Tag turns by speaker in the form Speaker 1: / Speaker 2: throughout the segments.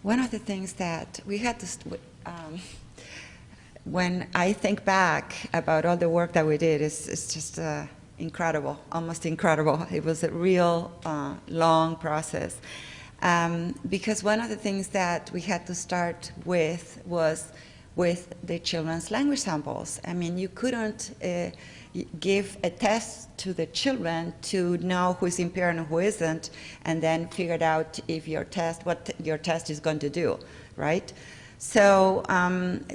Speaker 1: One of the things that we had to, when I think back about all the work that we did, it's just incredible, almost incredible. It was a real long process. Because one of the things that we had to start with was with the children's language samples. I mean, you couldn't give a test to the children to know who's impaired and who isn't, and then figure out if your test, what your test is going to do, right? So,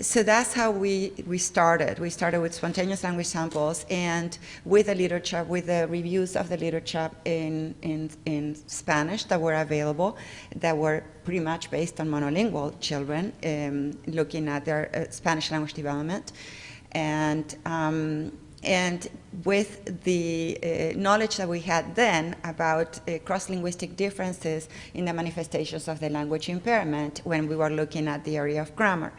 Speaker 1: so that's how we started. We started with spontaneous language samples and with the literature, with the reviews of the literature in Spanish that were available, that were pretty much based on monolingual children, looking at their Spanish language development. And with the knowledge that we had then about cross-linguistic differences in the manifestations of the language impairment when we were looking at the area of grammar.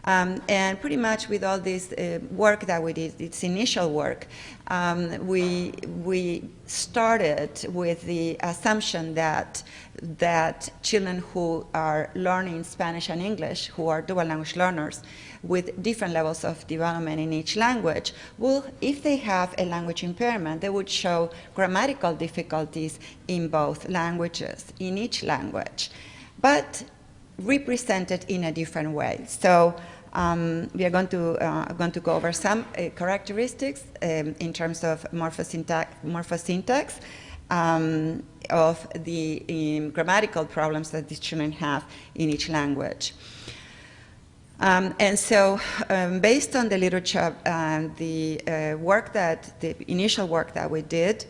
Speaker 1: And pretty much with all this work that we did, its initial work, we started with the assumption that children who are learning Spanish and English, who are dual language learners, with different levels of development in each language, will, if they have a language impairment, they would show grammatical difficulties in both languages, in each language, but represented in a different way. So we are going to go over some characteristics in terms of morphosyntax of the grammatical problems that these children have in each language. And so, based on the literature and the initial work that we did,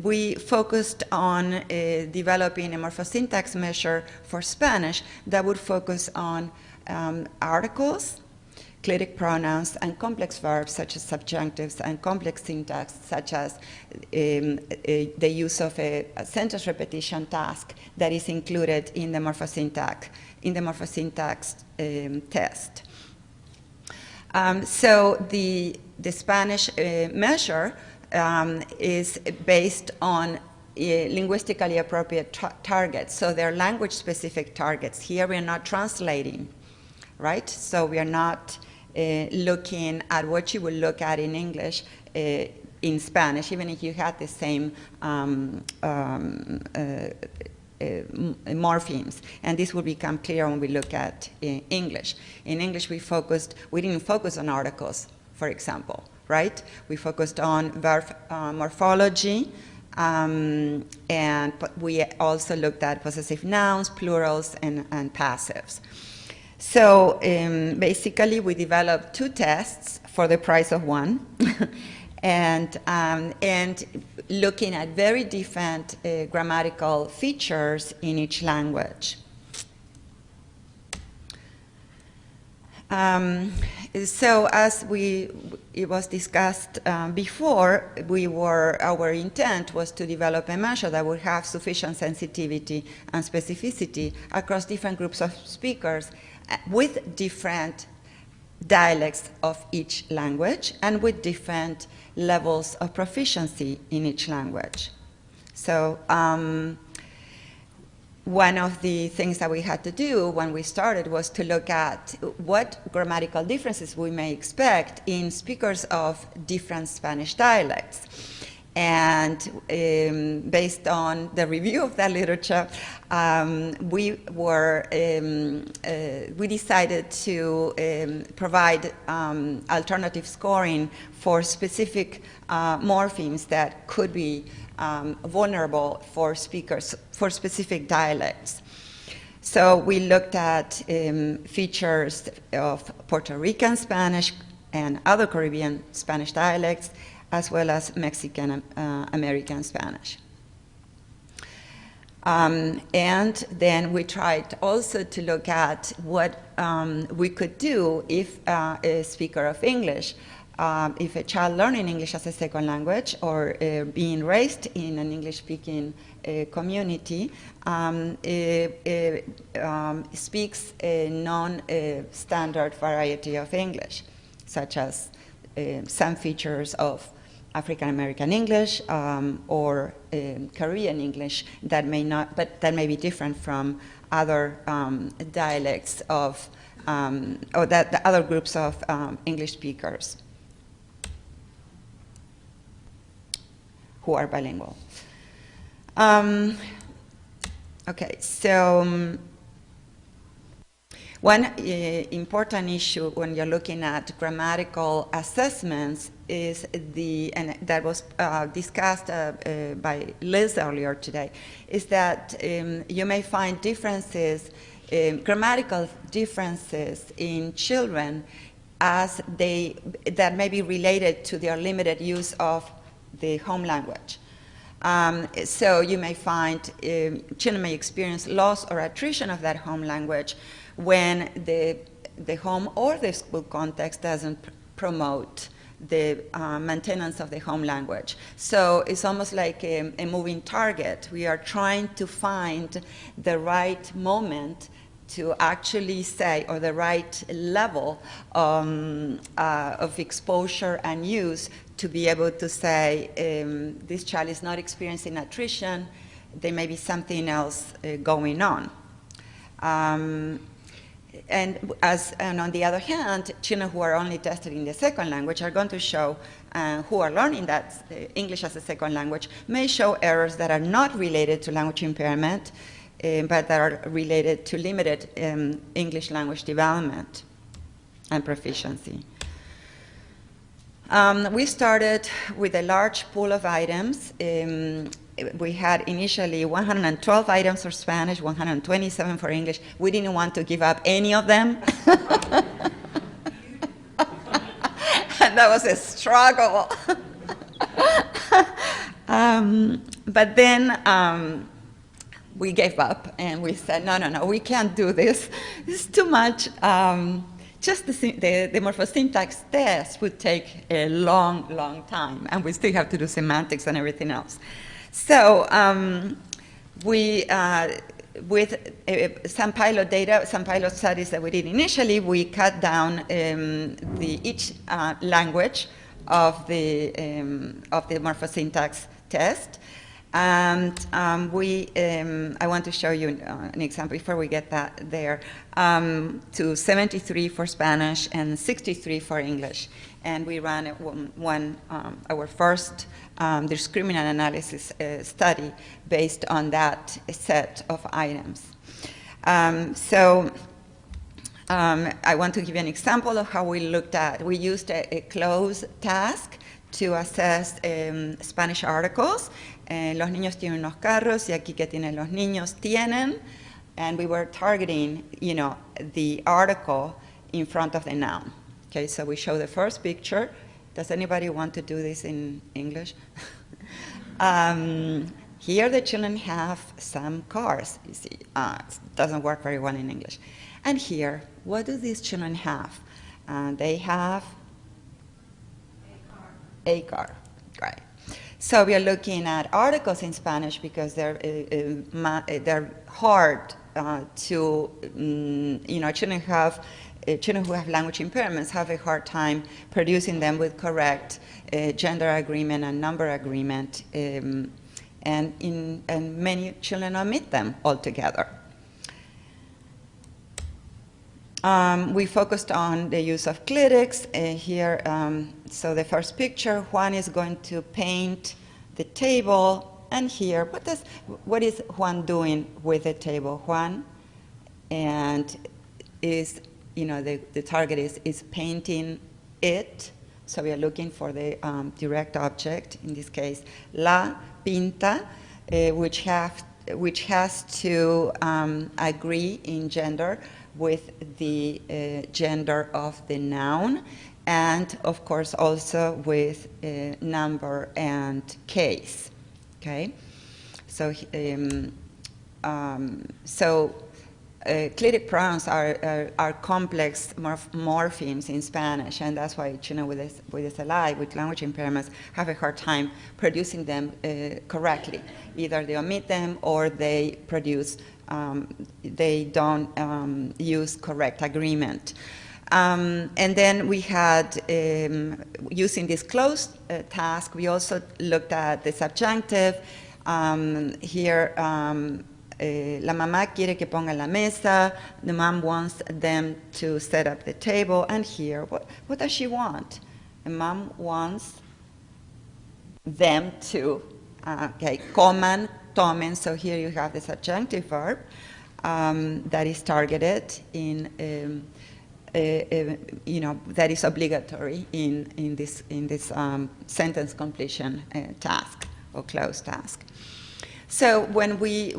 Speaker 1: we focused on developing a morphosyntax measure for Spanish that would focus on articles, clitic pronouns, and complex verbs such as subjunctives, and complex syntax such as the use of a sentence repetition task that is included in the morphosyntax test. So the Spanish measure is based on linguistically appropriate targets. So they're language-specific targets. Here we are not translating, right? So we are not looking at what you would look at in English in Spanish, even if you had the same morphemes, and this will become clear when we look at English. In English, we didn't focus on articles, for example, right? We focused on verb morphology, but we also looked at possessive nouns, plurals, and passives. So basically, we developed two tests for the price of one. And looking at very different grammatical features in each language. So as it was discussed before, our intent was to develop a measure that would have sufficient sensitivity and specificity across different groups of speakers with different dialects of each language and with different levels of proficiency in each language. So one of the things that we had to do when we started was to look at what grammatical differences we may expect in speakers of different Spanish dialects. And based on the review of that literature, we decided to provide alternative scoring for specific morphemes that could be vulnerable for speakers for specific dialects. So we looked at features of Puerto Rican Spanish and other Caribbean Spanish dialects, as well as Mexican American Spanish. And then we tried also to look at what we could do if a speaker of English, if a child learning English as a second language or being raised in an English-speaking community speaks a non-standard variety of English, such as some features of African American English or Caribbean English that may not, but that may be different from other dialects of, or that the other groups of English speakers who are bilingual. Okay, so one important issue when you're looking at grammatical assessments is and that was discussed by Liz earlier today, is that you may find differences, grammatical differences in children that may be related to their limited use of the home language. So you may find children may experience loss or attrition of that home language when the home or the school context doesn't promote the maintenance of the home language. So it's almost like a moving target. We are trying to find the right moment to actually say, or the right level of exposure and use to be able to say, this child is not experiencing attrition, there may be something else going on. And on the other hand, children who are only tested in the second language are going to show, who are learning that English as a second language, may show errors that are not related to language impairment, but that are related to limited English language development and proficiency. We started with a large pool of items. We had initially 112 items for Spanish, 127 for English. We didn't want to give up any of them. And that was a struggle. But then we gave up and we said, no, we can't do this. This is too much. Just the morphosyntax test would take a long time, and we still have to do semantics and everything else. So with some pilot data, some pilot studies that we did initially, we cut down each language of the morphosyntax test. And I want to show you an example before we get there, to 73 for Spanish and 63 for English. And we ran our first discriminant analysis study based on that set of items. I want to give you an example of how we looked at, we used a closed task to assess Spanish articles. Los niños tienen unos carros y aquí que tienen los niños tienen, and we were targeting, the article in front of the noun. Okay, so we show the first picture. Does anybody want to do this in English? Here the children have some cars, you see. It doesn't work very well in English. And here, what do these children have? They have a car, right. So we are looking at articles in Spanish because they're hard to, children who have language impairments have a hard time producing them with correct gender agreement and number agreement, and many children omit them altogether. We focused on the use of clitics here. So the first picture, Juan is going to paint the table, and here, what is Juan doing with the table? Juan, and is, the target is painting it. So we are looking for the direct object, in this case, la pinta, which has to agree in gender with the gender of the noun, and of course also with number and case. Okay, so clitic pronouns are complex morphemes in Spanish, and that's why children with SLI, with language impairments, have a hard time producing them correctly. Either they omit them or they produce, they don't use correct agreement. And then we had, using this closed task, we also looked at the subjunctive. Here, la mamá quiere que ponga la mesa. The mom wants them to set up the table. And here, what does she want? The mom wants them to, coman, tomen. So here you have the subjunctive verb that is targeted in, that is obligatory in this sentence completion task or closed task. So when we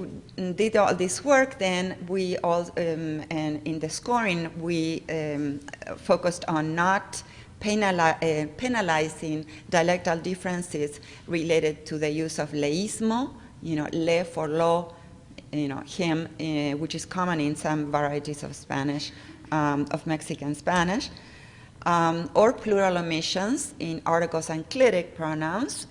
Speaker 1: did all this work, then we all, and in the scoring, we focused on not penalizing dialectal differences related to the use of leísmo, le for lo, him, which is common in some varieties of Spanish, of Mexican Spanish, or plural omissions in articles and clitic pronouns,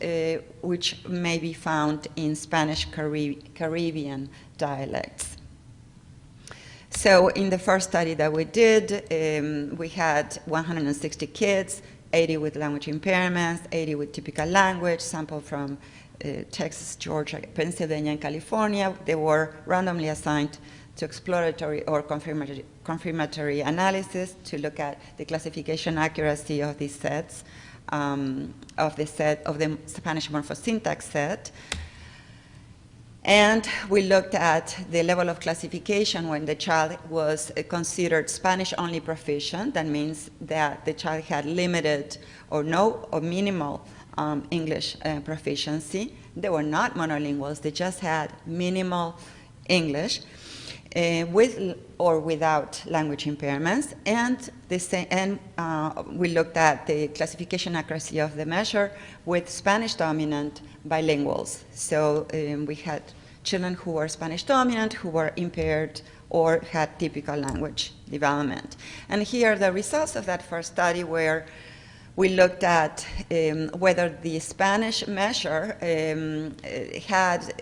Speaker 1: which may be found in Spanish Caribbean dialects. So in the first study that we did, we had 160 kids, 80 with language impairments, 80 with typical language, sample from Texas, Georgia, Pennsylvania, and California. They were randomly assigned to exploratory or confirmatory analysis to look at the classification accuracy of these sets, of the Spanish morphosyntax set. And we looked at the level of classification when the child was considered Spanish-only proficient. That means that the child had limited or no or minimal English proficiency. They were not monolinguals. They just had minimal English. With or without language impairments, and we looked at the classification accuracy of the measure with Spanish dominant bilinguals. So we had children who were Spanish dominant, who were impaired or had typical language development. And here are the results of that first study, where we looked at whether the Spanish measure had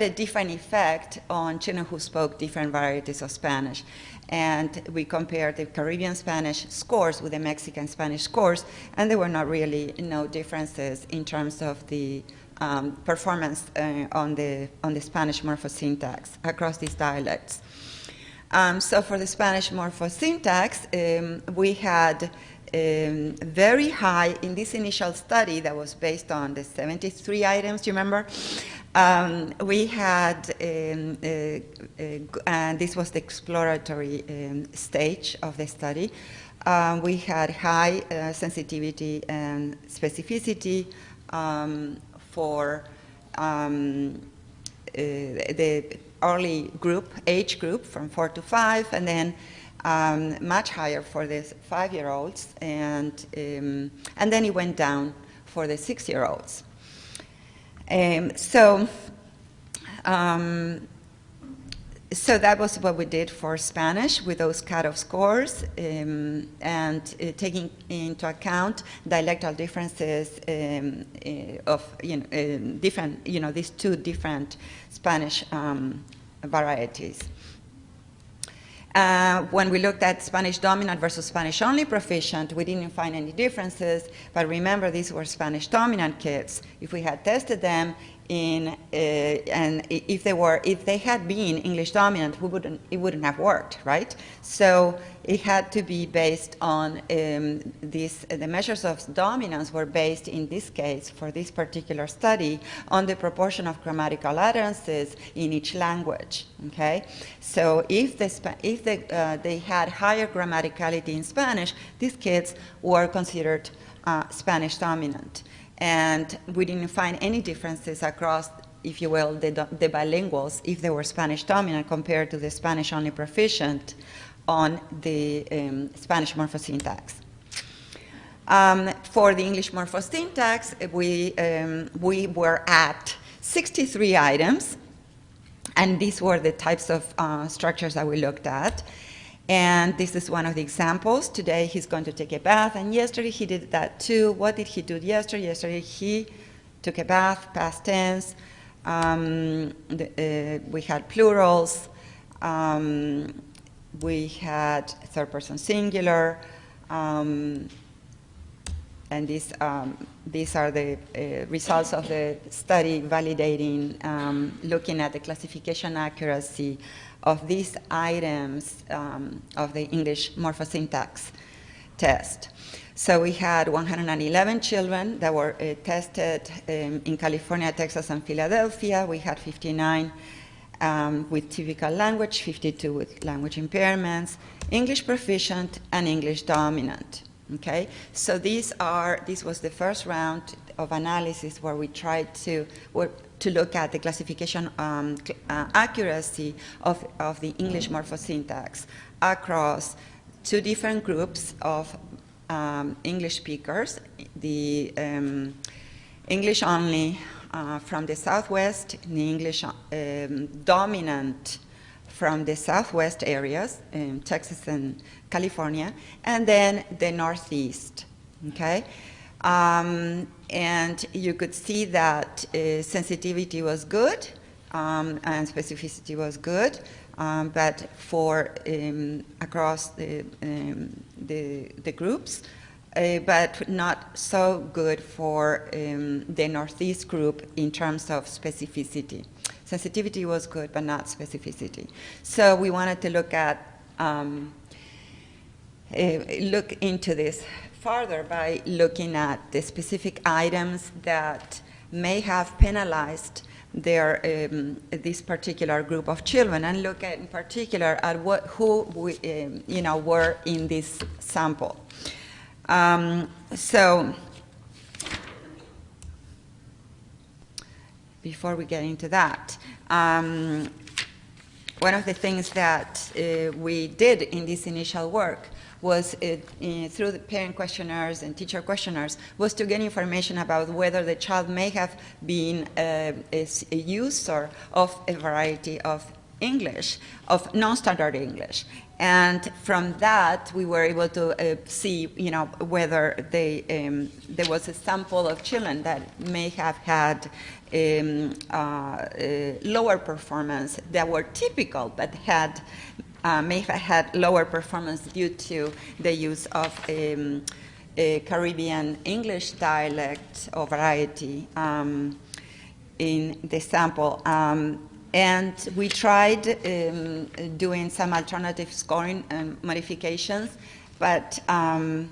Speaker 1: a different effect on children who spoke different varieties of Spanish. And we compared the Caribbean Spanish scores with the Mexican Spanish scores, and there were not really no differences in terms of the performance on the Spanish morphosyntax across these dialects. So for the Spanish morphosyntax, we had very high, in this initial study that was based on the 73 items, you remember? We had, and this was the exploratory stage of the study, we had high sensitivity and specificity for the early group, age group from 4 to 5, and then much higher for the 5-year-olds, and then it went down for the 6-year-olds. So that was what we did for Spanish with those cutoff scores, and taking into account dialectal differences of different, these two different Spanish varieties. When we looked at Spanish dominant versus Spanish only proficient, we didn't find any differences, but remember, these were Spanish dominant kids. If we had tested them and if they had been English dominant, it wouldn't have worked, right? So it had to be based on the measures of dominance were based, in this case, for this particular study, on the proportion of grammatical utterances in each language, okay? So if they had higher grammaticality in Spanish, these kids were considered Spanish dominant. And we didn't find any differences across, if you will, the bilinguals, if they were Spanish dominant compared to the Spanish only proficient on the Spanish morphosyntax. For the English morphosyntax, we were at 63 items, and these were the types of structures that we looked at. And this is one of the examples. Today he's going to take a bath, and yesterday he did that too. What did he do yesterday? Yesterday he took a bath, past tense. We had plurals. We had third-person singular, and these are the results of the study validating, looking at the classification accuracy of these items of the English morphosyntax test. So we had 111 children that were tested in California, Texas, and Philadelphia. We had 59 with typical language, 52 with language impairments, English proficient, and English dominant. Okay, so this was the first round of analysis where we tried to look at the classification accuracy of the English morphosyntax across two different groups of English speakers, the English only from the Southwest, the English dominant from the Southwest areas, Texas and California, and then the Northeast, okay? And you could see that sensitivity was good and specificity was good, but for across the groups, but not so good for the Northeast group in terms of specificity. Sensitivity was good, but not specificity. So we wanted to look at look into this further by looking at the specific items that may have penalized this particular group of children, and look at in particular at who were in this sample. So before we get into that, one of the things that we did in this initial work was through the parent questionnaires and teacher questionnaires was to get information about whether the child may have been a user of a variety of English, of non-standard English. And from that, we were able to see, whether there was a sample of children that may have had lower performance that were typical, but may have had lower performance due to the use of a Caribbean English dialect or variety in the sample. And we tried doing some alternative scoring modifications, but then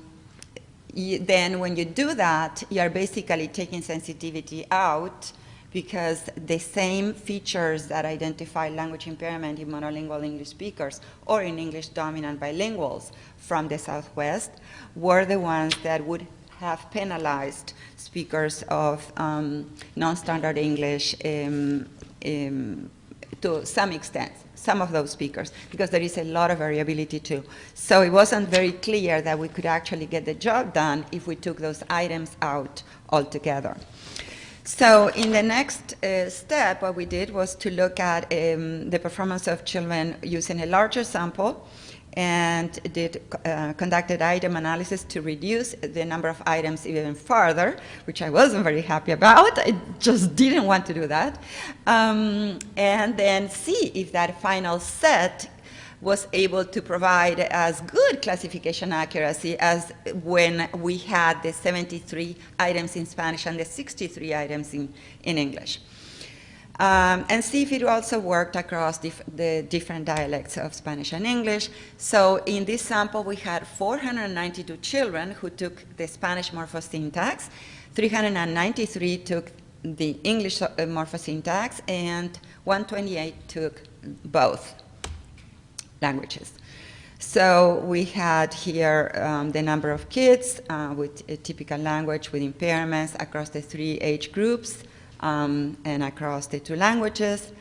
Speaker 1: when you do that, you're basically taking sensitivity out, because the same features that identify language impairment in monolingual English speakers or in English dominant bilinguals from the Southwest were the ones that would have penalized speakers of non-standard English to some extent, some of those speakers, because there is a lot of variability too. So it wasn't very clear that we could actually get the job done if we took those items out altogether. So in the next step, what we did was to look at the performance of children using a larger sample, and conducted item analysis to reduce the number of items even further, which I wasn't very happy about. I just didn't want to do that. And then see if that final set was able to provide as good classification accuracy as when we had the 73 items in Spanish and the 63 items in English. And see if it also worked across the different dialects of Spanish and English. So in this sample, we had 492 children who took the Spanish morphosyntax, 393 took the English morphosyntax, and 128 took both languages. So we had here the number of kids with a typical language with impairments across the 3 age groups, and across the 2 languages.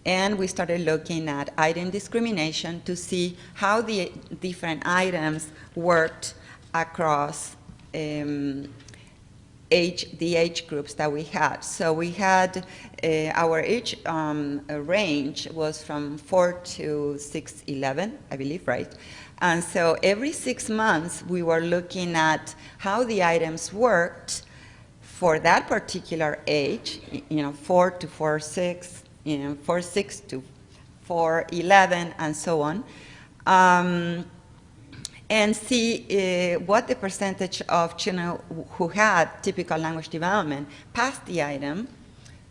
Speaker 1: And we started looking at item discrimination to see how the different items worked across the age groups that we had. So we had our age range was from 4 to 6'11", I believe, right? And so every 6 months, we were looking at how the items worked for that particular age, 4 to 4'6", 4'6" to for 11, and so on. And see what the percentage of children who had typical language development passed the item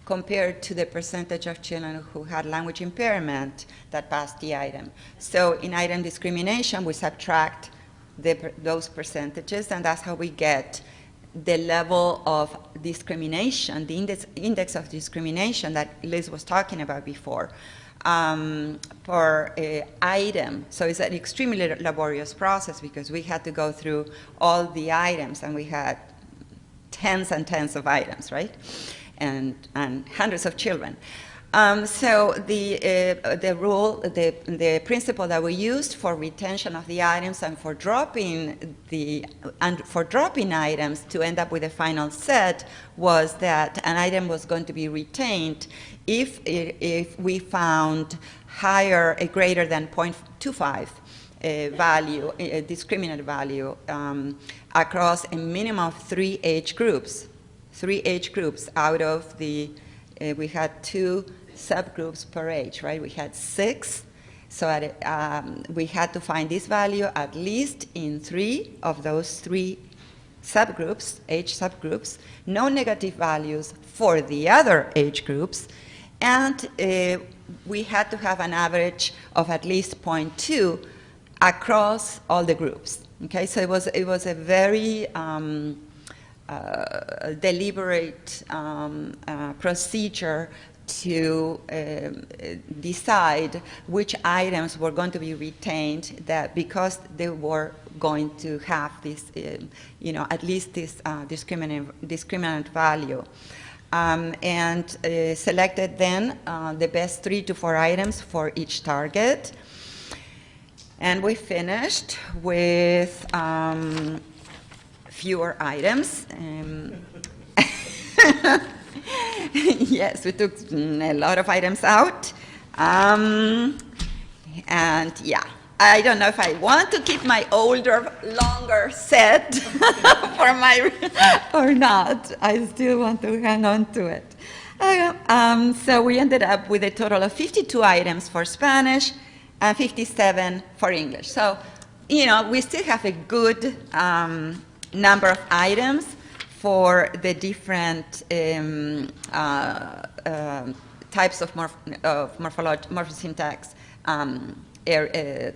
Speaker 1: compared to the percentage of children who had language impairment that passed the item. So in item discrimination, we subtract those percentages, and that's how we get the level of discrimination, the index of discrimination that Liz was talking about before. Per item. So it's an extremely laborious process because we had to go through all the items, and we had tens and tens of items, right? And hundreds of children. So the rule, the principle that we used for retention of the items and for dropping items to end up with a final set was that an item was going to be retained if we found higher, a greater than 0.25 value, a discriminant value across a minimum of 3 age groups. 3 age groups out of the, we had 2 subgroups per age, right? We had 6, so we had to find this value at least in 3 of those 3 subgroups, age subgroups, no negative values for the other age groups, and we had to have an average of at least 0.2 across all the groups. Okay, so it was a very deliberate procedure to decide which items were going to be retained, that because they were going to have this, at least this discriminant value. And selected then the best 3 to 4 items for each target. And we finished with fewer items. Yes, we took a lot of items out. And yeah, I don't know if I want to keep my older, longer set for my, or not. I still want to hang on to it. So we ended up with a total of 52 items for Spanish and 57 for English. So, we still have a good number of items for the different types of morphosyntax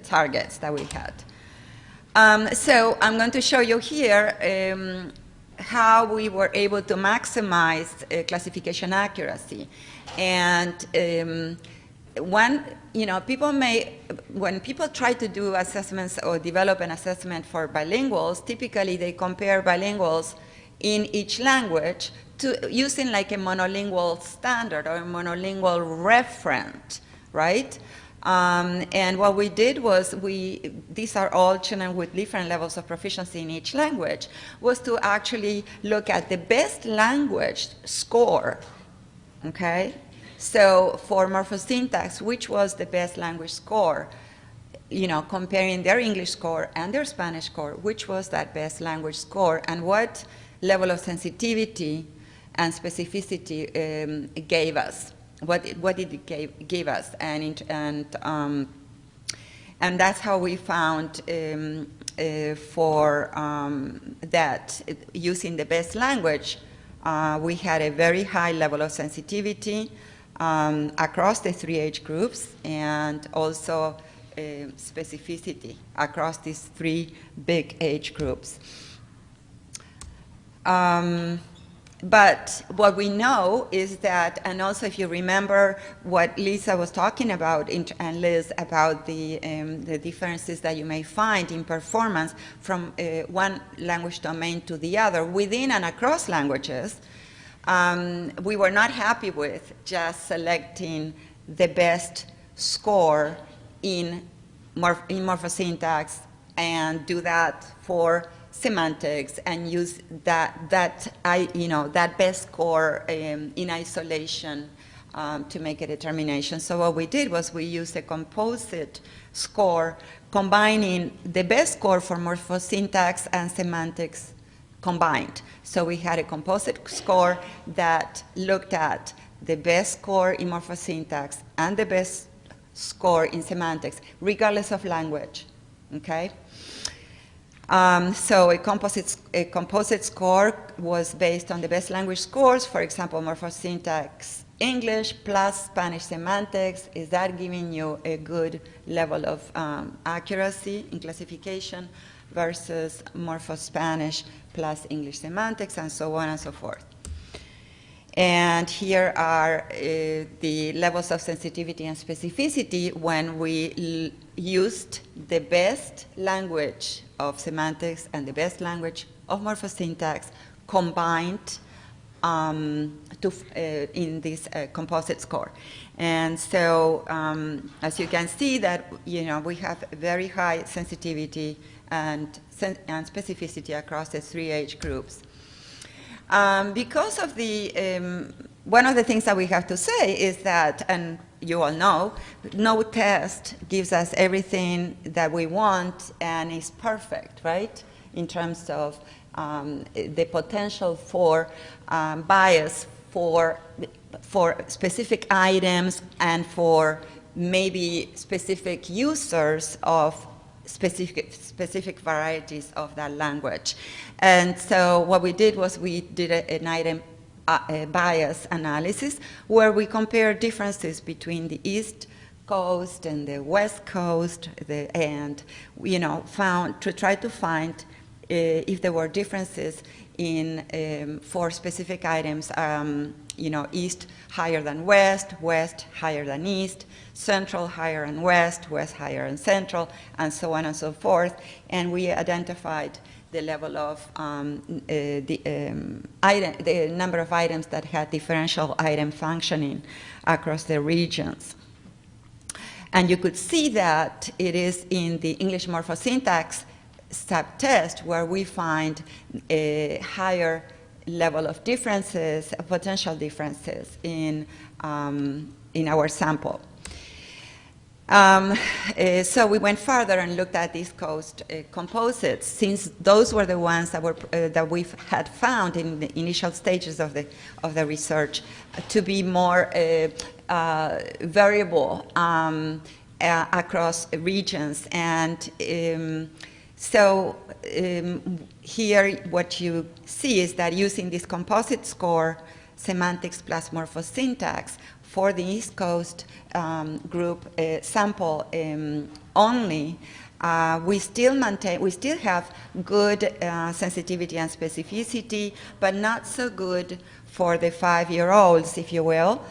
Speaker 1: targets that we had. So I'm going to show you here how we were able to maximize classification accuracy. And when people try to do assessments or develop an assessment for bilinguals, typically they compare bilinguals in each language to using like a monolingual standard or a monolingual referent, right? And what we did was these are all children with different levels of proficiency in each language, was to actually look at the best language score, okay? So for morphosyntax, which was the best language score? Comparing their English score and their Spanish score, which was that best language score, and what level of sensitivity and specificity gave us? What did it give us? And that's how we found for that using the best language, we had a very high level of sensitivity across the 3 age groups, and also specificity across these 3 big age groups. But what we know is that, and also if you remember what Lisa was talking about, and Liz, about the differences that you may find in performance from one language domain to the other within and across languages, we were not happy with just selecting the best score in morphosyntax and do that for semantics and use that best score in isolation to make a determination. So what we did was we used a composite score combining the best score for morphosyntax and semantics combined. So we had a composite score that looked at the best score in morphosyntax and the best score in semantics, regardless of language, okay? So a composite score was based on the best language scores, for example, Morphosyntax English plus Spanish semantics. Is that giving you a good level of accuracy in classification versus Morpho-Spanish plus English semantics, and so on and so forth. And here are the levels of sensitivity and specificity when we used the best language of semantics and the best language of morphosyntax combined in this composite score. And so, as you can see, that we have very high sensitivity and specificity across the 3 age groups. Because of the, one of the things that we have to say is that, and you all know, no test gives us everything that we want and is perfect, right? In terms of the potential for bias for specific items and for maybe specific users of specific varieties of that language. And so what we did was we did an item bias analysis where we compared differences between the East Coast and the West Coast, and try to find if there were differences in for specific items, East higher than West, West higher than East, Central higher than West, West higher than Central, and so on and so forth. And we identified the level of the number of items that had differential item functioning across the regions. And you could see that it is in the English morphosyntax subtest where we find a higher level of differences, potential differences in our sample. So we went further and looked at East Coast composites, since those were the ones that we had found in the initial stages of the research to be more variable across regions. And so here what you see is that using this composite score, semantics plus morphosyntax, for the East Coast group sample only, we still have good sensitivity and specificity, but not so good for the 5-year-olds, if you will.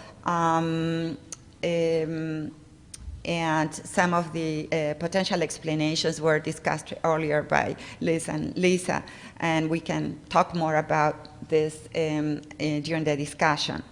Speaker 1: And some of the potential explanations were discussed earlier by Liz and Lisa, and we can talk more about this during the discussion.